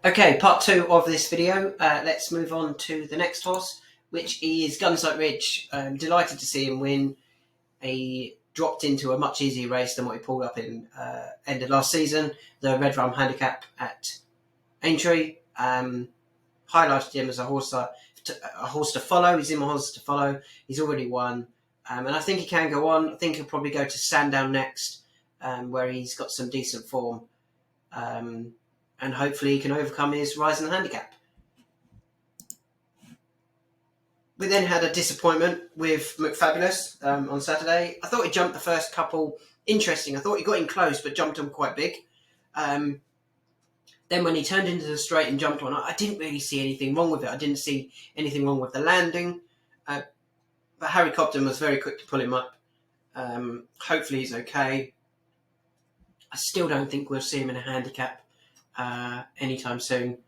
Okay, part two of this video. Let's move on to the next horse, which is Gunsight Ridge. I'm delighted to see him win. He dropped into a much easier race than what he pulled up in end of last season. The Red Rum Handicap at Aintree highlighted him as a horse to follow. He's in my horse to follow. He's already won, and I think he can go on. I think he'll probably go to Sandown next, where he's got some decent form. And hopefully he can overcome his rise in the handicap. We then had a disappointment with McFabulous on Saturday. I thought he jumped the first couple. Interesting. I thought he got in close, but jumped him quite big. Then when he turned into the straight and jumped one, I didn't really see anything wrong with it. I didn't see anything wrong with the landing. But Harry Cobden was very quick to pull him up. Hopefully he's okay. I still don't think we'll see him in a handicap anytime soon,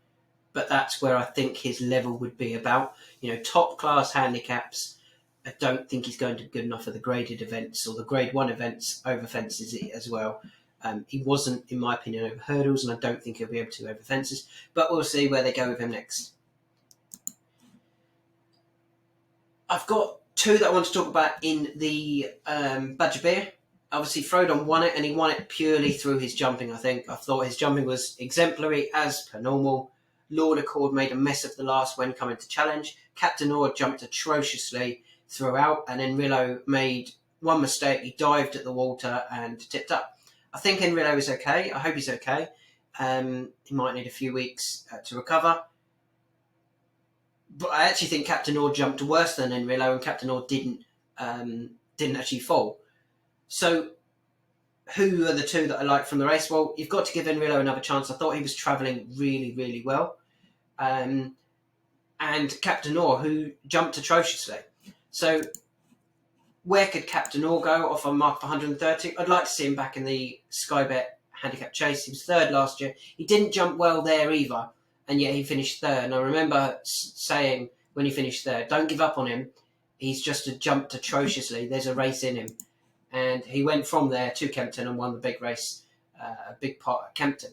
but that's where I think his level would be about. Top class handicaps. I don't think he's going to be good enough for the graded events or the grade 1 events over fences as well. He wasn't, in my opinion, over hurdles, and I don't think he'll be able to over fences, but we'll see where they go with him next. I've got two that I want to talk about in the Badger Beer. Obviously, Frodon won it, and he won it purely through his jumping, I think. I thought his jumping was exemplary, as per normal. Lord Accord made a mess of the last when coming to challenge. Captain Ord jumped atrociously throughout, and Enrillo made one mistake. He dived at the water and tipped up. I think Enrillo is okay. I hope he's okay. He might need a few weeks to recover. But I actually think Captain Ord jumped worse than Enrillo, and Captain Ord didn't actually fall. So, who are the two that I like from the race? Well, you've got to give Enrillo another chance. I thought he was travelling really, really well. And Captain Orr, who jumped atrociously. So, where could Captain Orr go off a mark of 130? I'd like to see him back in the Sky Bet handicap chase. He was third last year. He didn't jump well there either, and yet he finished third. And I remember saying when he finished third, don't give up on him. He's just jumped atrociously. There's a race in him. And he went from there to Kempton and won the big race, a big part at Kempton.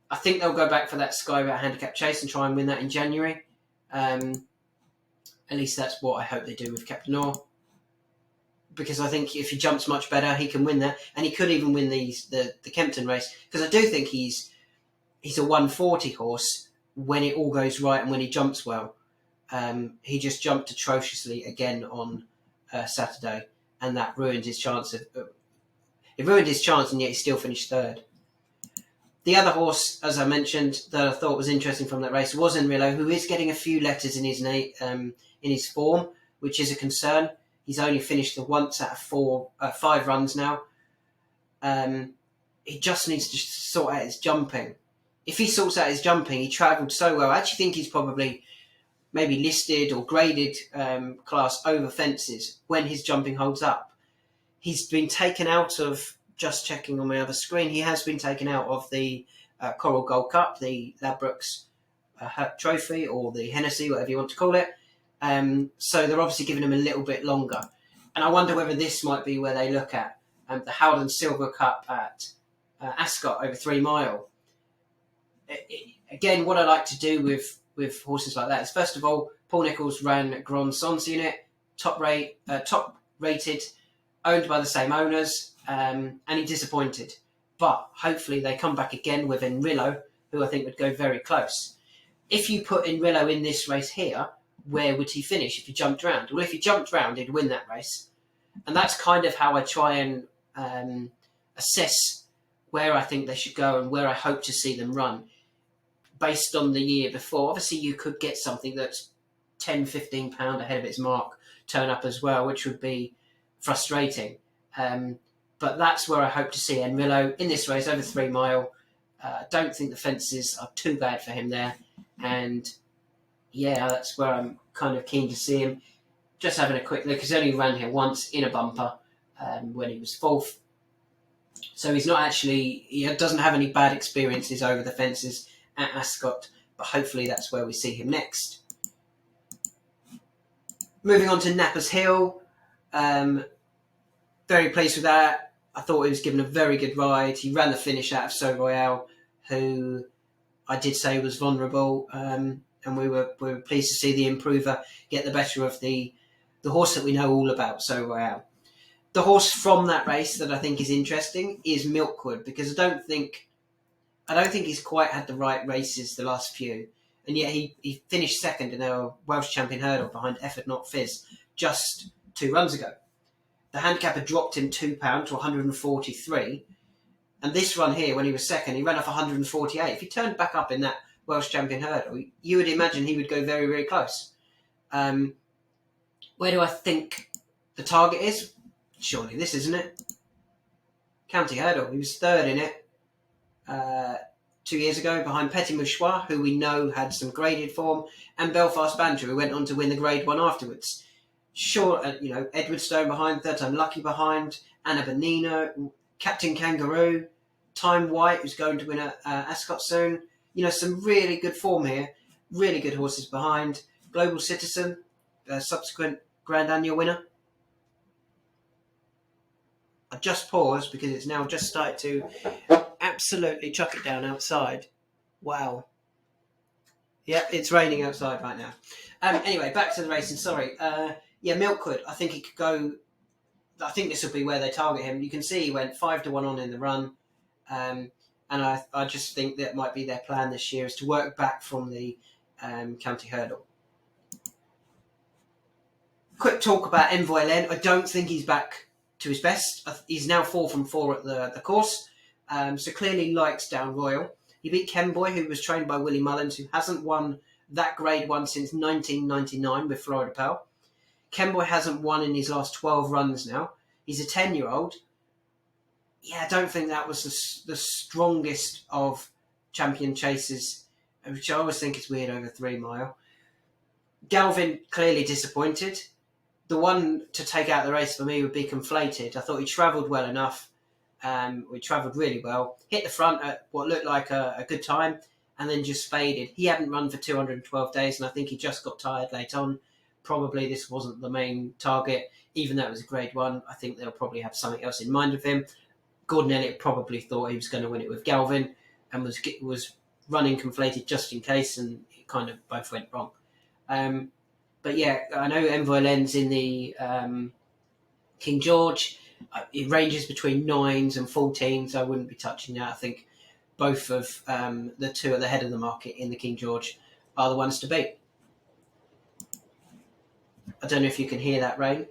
I think they'll go back for that Sky Bet handicap chase and try and win that in January. At least that's what I hope they do with Captain Orr. Because I think if he jumps much better, he can win that. And he could even win the Kempton race. Because I do think he's a 140 horse when it all goes right and when he jumps well. He just jumped atrociously again on Saturday. And that ruined his chance. It ruined his chance, and yet he still finished third. The other horse, as I mentioned, that I thought was interesting from that race was Enrillo, who is getting a few letters in his form, which is a concern. He's only finished the once out of 5 runs now. He just needs to sort out his jumping. If he sorts out his jumping, he travelled so well. I actually think he's probably maybe listed or graded class over fences when his jumping holds up. He's been taken out of, just checking on my other screen, he has been taken out of the Coral Gold Cup, the Ladbrokes Trophy, or the Hennessy, whatever you want to call it. So they're obviously giving him a little bit longer. And I wonder whether this might be where they look at the Howden Silver Cup at Ascot over 3 mile. Again, what I like to do with horses like that is, first of all, Paul Nicholls ran Grand Sons in it, top rated, owned by the same owners, and he disappointed. But hopefully they come back again with Enrillo, who I think would go very close. If you put Enrillo in this race here, where would he finish if he jumped round? Well, if he jumped round, he'd win that race. And that's kind of how I try and assess where I think they should go and where I hope to see them run. Based on the year before, obviously you could get something that's £10-15 ahead of its mark turn up as well, which would be frustrating. But that's where I hope to see Enrillo in this race over 3 mile. I don't think the fences are too bad for him there, and yeah, that's where I'm kind of keen to see him. Just having a quick look, he's only ran here once in a bumper when he was 4th, so he doesn't have any bad experiences over the fences at Ascot, but hopefully that's where we see him next. Moving on to Nappers Hill, very pleased with that. I thought he was given a very good ride. He ran the finish out of So Royale, who I did say was vulnerable, and we were pleased to see the improver get the better of the horse that we know all about so well. The horse from that race that I think is interesting is Milkwood, because I don't think he's quite had the right races the last few, and yet he finished second in our Welsh Champion Hurdle behind Effort Not Fizz just 2 runs ago. The handicap had dropped him £2 to 143, and this run here, when he was second, he ran off 148. If he turned back up in that Welsh Champion Hurdle, you would imagine he would go very, very close. Where do I think the target is? Surely this, isn't it? County Hurdle. He was third in it 2 years ago behind Petit Mouchoir, who we know had some graded form, and Belfast Banter, who went on to win the Grade 1 afterwards. Sure, Edwardstone behind, Third Time Lucky behind, Anna Bonino, Captain Kangaroo, Time White, who's going to win Ascot soon. Some really good form here, really good horses behind. Global Citizen, subsequent Grand Annual winner. I just paused because it's now just started to absolutely chuck it down outside. Wow. Yep, it's raining outside right now. Anyway, back to the racing. Sorry. Milkwood. I think he could go. I think this will be where they target him. You can see he went 5-1 on in the run, and I just think that might be their plan this year, is to work back from the County Hurdle. Quick talk about Envoy Len. I don't think he's back to his best. He's now 4 from 4 at the course, so clearly likes Down Royal. He beat Kenboy, who was trained by Willie Mullins, who hasn't won that Grade 1 since 1999 with Florida Pearl. Kenboy hasn't won in his last 12 runs now. He's a 10-year-old. Yeah, I don't think that was the strongest of champion chases, which I always think is weird over 3 mile. Galvin clearly disappointed. The one to take out the race for me would be Conflated. I thought he travelled well enough. We travelled really well. Hit the front at what looked like a good time, and then just faded. He hadn't run for 212 days, and I think he just got tired late on. Probably this wasn't the main target, even though it was a Grade 1. I think they'll probably have something else in mind of him. Gordon Elliott probably thought he was going to win it with Galvin, and was running Conflated just in case, and it kind of both went wrong. But yeah, I know Envoy Len's in the King George. It ranges between 9s and 14s. I wouldn't be touching that. I think both of the two at the head of the market in the King George are the ones to beat. I don't know if you can hear that rain.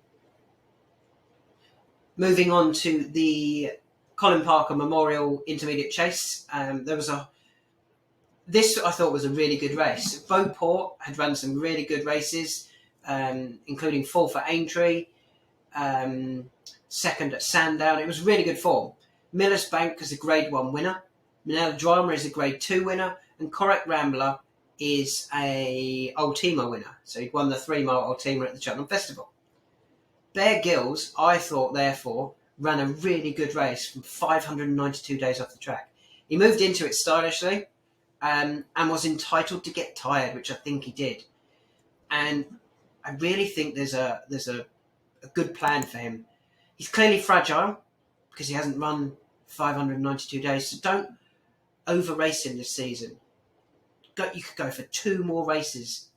Moving on to the Colin Parker Memorial Intermediate Chase. This I thought was a really good race. Beauport had run some really good races, including 4 for Aintree, second at Sandown. It was really good form. Miller's Bank is a Grade 1 winner. Manila Drama is a Grade 2 winner. And Correct Rambler is a Ultima winner. So he'd won the 3 mile Ultima at the Cheltenham Festival. Bear Gills, I thought, therefore, ran a really good race from 592 days off the track. He moved into it stylishly and was entitled to get tired, which I think he did. And I really think there's a good plan for him. He's clearly fragile because he hasn't run 592 days, so don't over-race him this season. You could go for 2 more races.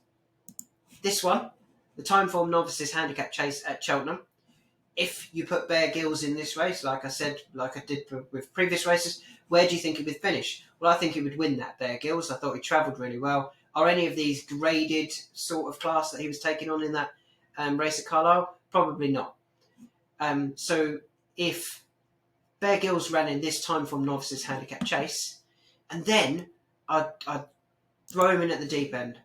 This one, the Timeform Novices Handicap Chase at Cheltenham. If you put Bear Gills in this race, like I said, like I did with previous races, where do you think he would finish? Well, I think he would win that, Bear Gills. I thought he travelled really well. Are any of these graded sort of class that he was taking on in that race at Carlisle? Probably not. So if Bear Gills ran in this Timeform Novices Handicap Chase, and then I'd throw him in at the deep end,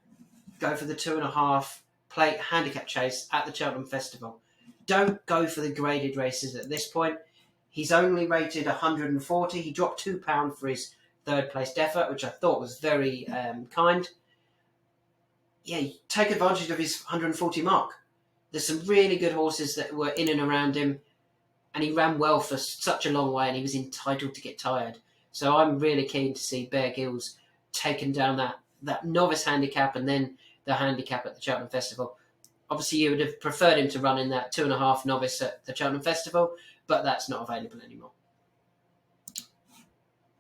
go for the 2.5 plate handicap chase at the Cheltenham Festival. Don't go for the graded races at this point. He's only rated 140. He dropped £2 for his third placed effort, which I thought was very kind. Yeah, take advantage of his 140 mark. There's some really good horses that were in and around him, and he ran well for such a long way, and he was entitled to get tired. So I'm really keen to see Bear Gills taken down that novice handicap and then the handicap at the Cheltenham Festival. Obviously, you would have preferred him to run in that 2.5 novice at the Cheltenham Festival, but that's not available anymore.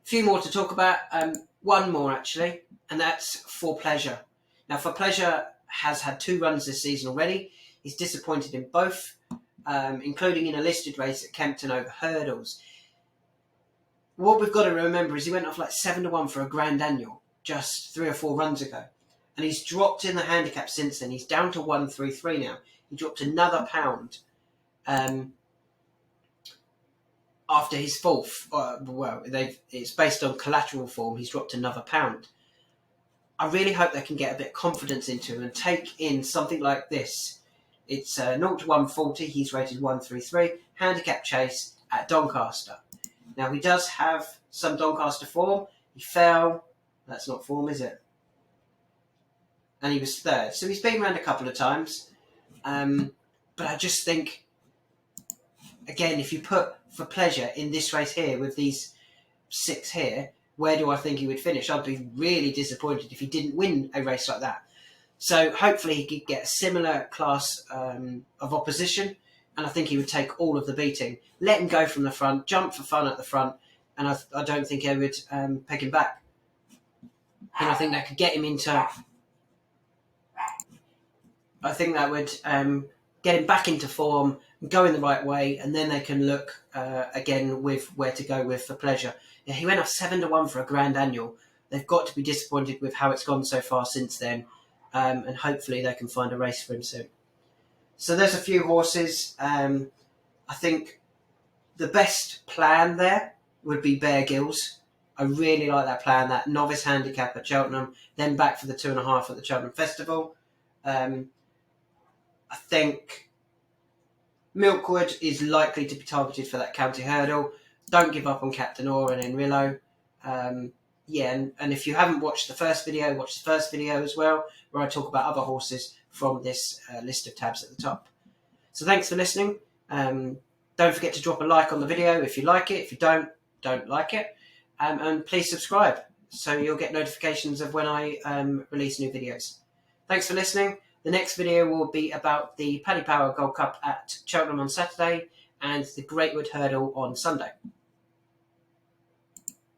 few more to talk about. One more actually, and that's For Pleasure. Now, For Pleasure has had 2 runs this season already. He's disappointed in both, including in a listed race at Kempton over hurdles. What we've got to remember is he went off like 7-1 for a Grand Annual just 3 or 4 runs ago. And he's dropped in the handicap since then. He's down to 133 now. He dropped another pound after his 4th. It's based on collateral form. He's dropped another pound. I really hope they can get a bit of confidence into him and take in something like this. It's 0 to 140. He's rated 133. Handicap chase at Doncaster. Now, he does have some Doncaster form. He fell. That's not form, is it? And he was 3rd. So he's been around a couple of times. But I just think, again, if you put For Pleasure in this race here with these 6 here, where do I think he would finish? I'd be really disappointed if he didn't win a race like that. So hopefully he could get a similar class of opposition, and I think he would take all of the beating. Let him go from the front, jump for fun at the front, and I don't think I would peg him back. And I think that could get him into... I think that would get him back into form, go in the right way, and then they can look again with where to go with For Pleasure. Yeah, he went off 7-1 for a Grand Annual. They've got to be disappointed with how it's gone so far since then, and hopefully they can find a race for him soon. So there's a few horses. I think the best plan there would be Bear Gills. I really like that plan, that novice handicap at Cheltenham, then back for the 2.5 at the Cheltenham Festival. I think Milkwood is likely to be targeted for that county hurdle. Don't give up on Captain Orr and Enrillo. And if you haven't watched the first video, watch the first video as well, where I talk about other horses from this list of tabs at the top. So thanks for listening. Don't forget to drop a like on the video if you like it. If you don't like it. And please subscribe so you'll get notifications of when I release new videos. Thanks for listening. The next video will be about the Paddy Power Gold Cup at Cheltenham on Saturday and the Greatwood Hurdle on Sunday.